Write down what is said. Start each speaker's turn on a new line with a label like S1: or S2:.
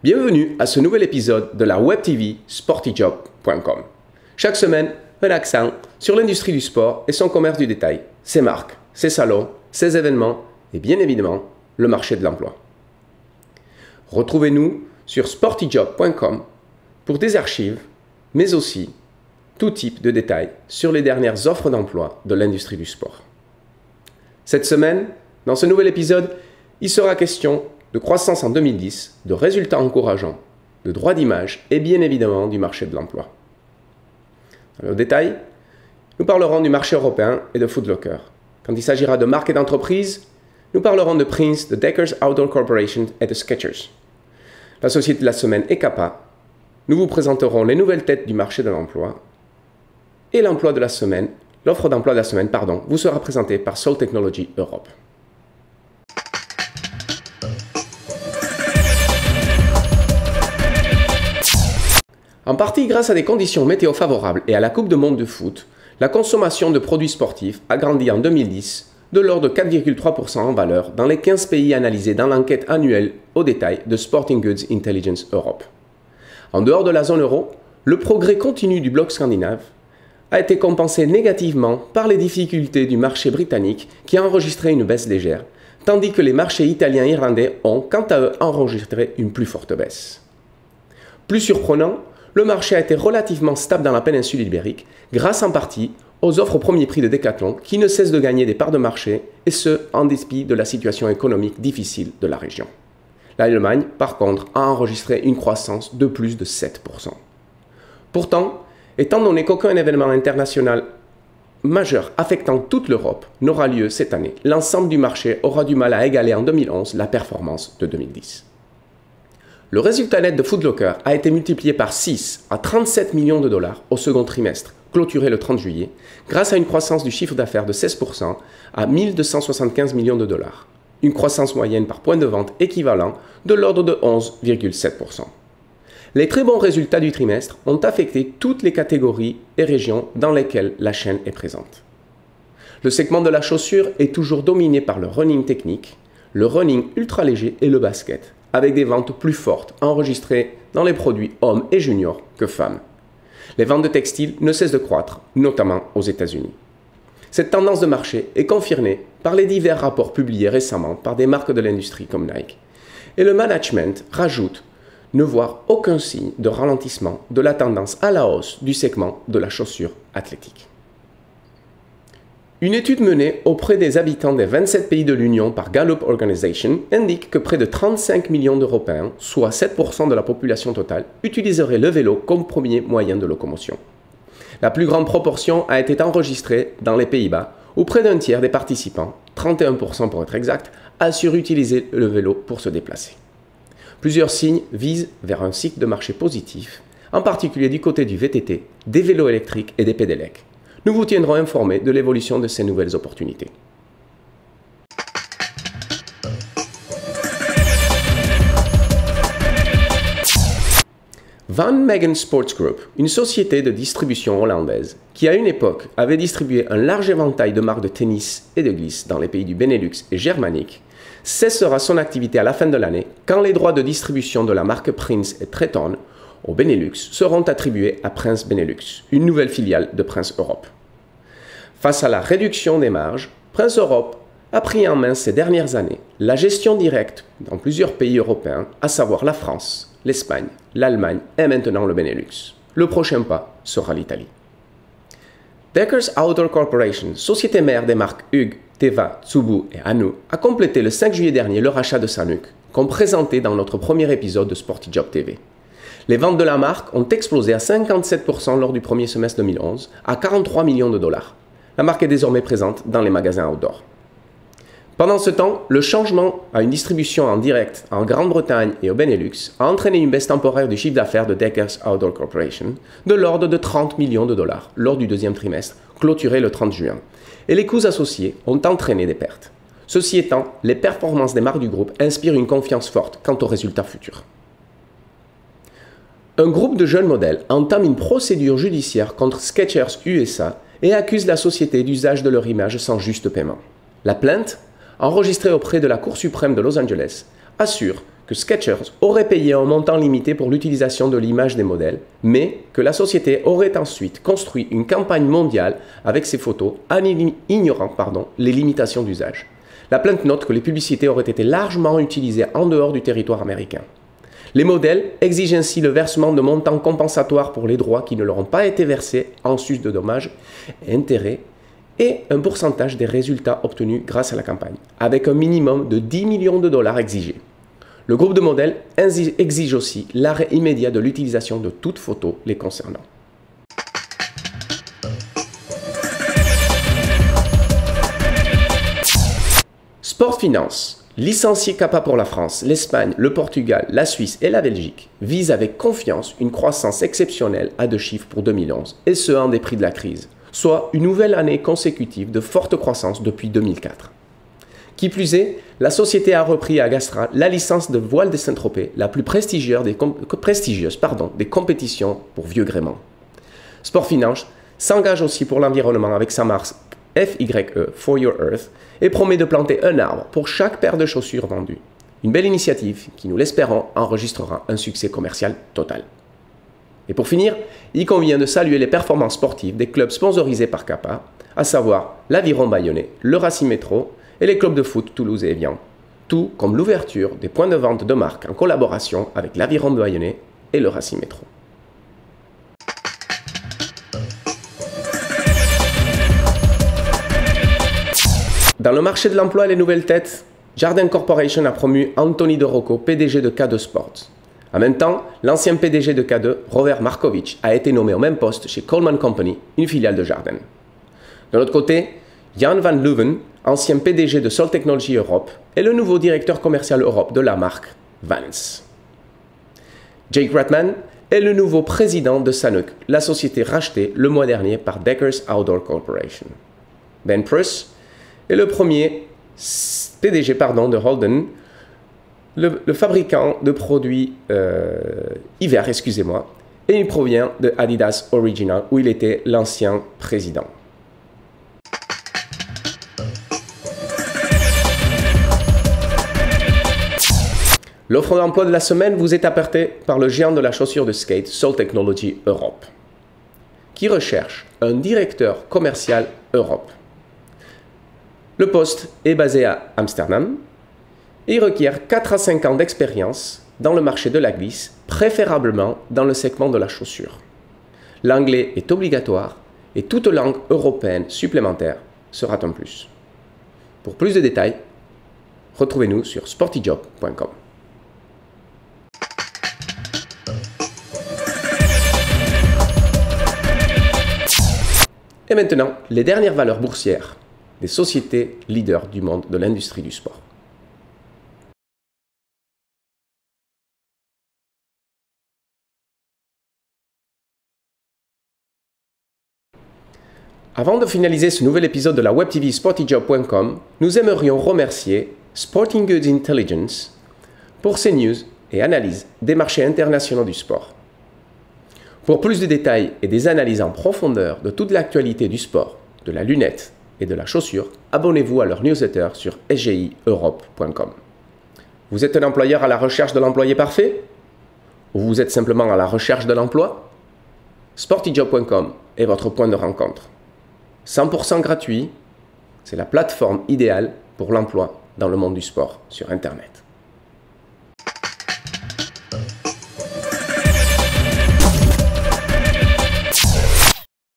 S1: Bienvenue à ce nouvel épisode de la Web TV sportyjob.com. Chaque semaine, un accent sur l'industrie du sport et son commerce du détail, ses marques, ses salons, ses événements et bien évidemment le marché de l'emploi. Retrouvez-nous sur sportyjob.com pour des archives, mais aussi tout type de détails sur les dernières offres d'emploi de l'industrie du sport. Cette semaine, dans ce nouvel épisode, il sera question de croissance en 2010, de résultats encourageants, de droits d'image et bien évidemment du marché de l'emploi. Au détail, nous parlerons du marché européen et de Foot Locker. Quand il s'agira de marques et d'entreprises, nous parlerons de Prince, de Deckers Outdoor Corporation et de Skechers. La société de la semaine est Kappa. Nous vous présenterons les nouvelles têtes du marché de l'emploi. Et l'emploi de la semaine, l'offre d'emploi de la semaine, vous sera présentée par Sol Technology Europe. En partie grâce à des conditions météo favorables et à la Coupe du Monde de foot, la consommation de produits sportifs a grandi en 2010 de l'ordre de 4,3% en valeur dans les 15 pays analysés dans l'enquête annuelle au détail de Sporting Goods Intelligence Europe. En dehors de la zone euro, le progrès continu du bloc scandinave a été compensé négativement par les difficultés du marché britannique qui a enregistré une baisse légère, tandis que les marchés italiens et irlandais ont quant à eux enregistré une plus forte baisse. Plus surprenant, le marché a été relativement stable dans la péninsule ibérique, grâce en partie aux offres au premier prix de Decathlon qui ne cessent de gagner des parts de marché, et ce, en dépit de la situation économique difficile de la région. L'Allemagne, par contre, a enregistré une croissance de plus de 7%. Pourtant, étant donné qu'aucun événement international majeur affectant toute l'Europe n'aura lieu cette année, l'ensemble du marché aura du mal à égaler en 2011 la performance de 2010. Le résultat net de Foot Locker a été multiplié par 6 à 37 millions de dollars au second trimestre, clôturé le 30 juillet, grâce à une croissance du chiffre d'affaires de 16% à 1275 millions de dollars. Une croissance moyenne par point de vente équivalent de l'ordre de 11,7%. Les très bons résultats du trimestre ont affecté toutes les catégories et régions dans lesquelles la chaîne est présente. Le segment de la chaussure est toujours dominé par le running technique, le running ultra léger et le basket, avec des ventes plus fortes enregistrées dans les produits hommes et juniors que femmes. Les ventes de textiles ne cessent de croître, notamment aux États-Unis. Cette tendance de marché est confirmée par les divers rapports publiés récemment par des marques de l'industrie comme Nike. Et le management rajoute ne voir aucun signe de ralentissement de la tendance à la hausse du segment de la chaussure athlétique. Une étude menée auprès des habitants des 27 pays de l'Union par Gallup Organization indique que près de 35 millions d'Européens, soit 7% de la population totale, utiliseraient le vélo comme premier moyen de locomotion. La plus grande proportion a été enregistrée dans les Pays-Bas, où près d'un tiers des participants, 31% pour être exact, assurent utiliser le vélo pour se déplacer. Plusieurs signes visent vers un cycle de marché positif, en particulier du côté du VTT, des vélos électriques et des pédélec. Nous vous tiendrons informés de l'évolution de ces nouvelles opportunités. Van Meegen Sports Group, une société de distribution hollandaise qui à une époque avait distribué un large éventail de marques de tennis et de glisse dans les pays du Benelux et germanique, cessera son activité à la fin de l'année quand les droits de distribution de la marque Prince et Treton au Benelux seront attribués à Prince Benelux, une nouvelle filiale de Prince Europe. Face à la réduction des marges, Prince Europe a pris en main ces dernières années la gestion directe dans plusieurs pays européens, à savoir la France, l'Espagne, l'Allemagne et maintenant le Benelux. Le prochain pas sera l'Italie. Deckers Outdoor Corporation, société mère des marques Hug, Teva, Tsubu et Anu, a complété le 5 juillet dernier le rachat de Sanuk, comme présenté dans notre premier épisode de Sporty Job TV. Les ventes de la marque ont explosé à 57% lors du premier semestre 2011, à 43 millions de dollars. La marque est désormais présente dans les magasins outdoor. Pendant ce temps, le changement à une distribution en direct en Grande-Bretagne et au Benelux a entraîné une baisse temporaire du chiffre d'affaires de Deckers Outdoor Corporation de l'ordre de 30 millions de dollars lors du deuxième trimestre, clôturé le 30 juin. Et les coûts associés ont entraîné des pertes. Ceci étant, les performances des marques du groupe inspirent une confiance forte quant aux résultats futurs. Un groupe de jeunes modèles entame une procédure judiciaire contre Skechers USA et accuse la société d'usage de leur image sans juste paiement. La plainte, enregistrée auprès de la Cour suprême de Los Angeles, assure que Skechers aurait payé un montant limité pour l'utilisation de l'image des modèles, mais que la société aurait ensuite construit une campagne mondiale avec ces photos en ignorant les limitations d'usage. La plainte note que les publicités auraient été largement utilisées en dehors du territoire américain. Les modèles exigent ainsi le versement de montants compensatoires pour les droits qui ne leur ont pas été versés en sus de dommages et intérêts et un pourcentage des résultats obtenus grâce à la campagne, avec un minimum de 10 millions de dollars exigés. Le groupe de modèles exige aussi l'arrêt immédiat de l'utilisation de toute photo les concernant. Sport Finance, licencié CAPA pour la France, l'Espagne, le Portugal, la Suisse et la Belgique, vise avec confiance une croissance exceptionnelle à 2 chiffres pour 2011, et ce en dépit de la crise, soit une nouvelle année consécutive de forte croissance depuis 2004. Qui plus est, la société a repris à Gastra la licence de voile de Saint-Tropez, la plus prestigieuse des compétitions pour vieux gréement. Sport Finance s'engage aussi pour l'environnement avec sa marque FYE, For Your Earth, et promet de planter un arbre pour chaque paire de chaussures vendues. Une belle initiative qui, nous l'espérons, enregistrera un succès commercial total. Et pour finir, il convient de saluer les performances sportives des clubs sponsorisés par CAPA, à savoir l'Aviron Bayonnais, le Racing Métro et les clubs de foot Toulouse et Evian, tout comme l'ouverture des points de vente de marque en collaboration avec l'Aviron Bayonnais et le Racing Métro. Dans le marché de l'emploi et les nouvelles têtes, Jardin Corporation a promu Anthony De Rocco, PDG de K2 Sports. En même temps, l'ancien PDG de K2, Robert Markovich, a été nommé au même poste chez Coleman Company, une filiale de Jardin. De l'autre côté, Jan van Leuven, ancien PDG de Sol Technology Europe, est le nouveau directeur commercial Europe de la marque Vans. Jake Ratman est le nouveau président de Sanuk, la société rachetée le mois dernier par Deckers Outdoor Corporation. Ben Pruss est le premier PDG de Holden, le fabricant de produits hiver, et il provient de Adidas Original, où il était l'ancien président. L'offre d'emploi de la semaine vous est apportée par le géant de la chaussure de skate Sol Technology Europe, qui recherche un directeur commercial Europe. Le poste est basé à Amsterdam et il requiert 4 à 5 ans d'expérience dans le marché de la glisse, préférablement dans le segment de la chaussure. L'anglais est obligatoire et toute langue européenne supplémentaire sera un plus. Pour plus de détails, retrouvez-nous sur sportyjob.com. Et maintenant, les dernières valeurs boursières des sociétés leaders du monde de l'industrie du sport. Avant de finaliser ce nouvel épisode de la Web TV sportyjob.com, nous aimerions remercier Sporting Goods Intelligence pour ses news et analyses des marchés internationaux du sport. Pour plus de détails et des analyses en profondeur de toute l'actualité du sport, de la lunette et de la chaussure, abonnez-vous à leur newsletter sur sgieurope.com. Vous êtes un employeur à la recherche de l'employé parfait? Ou vous êtes simplement à la recherche de l'emploi? Sportyjob.com est votre point de rencontre. 100% gratuit, c'est la plateforme idéale pour l'emploi dans le monde du sport sur Internet.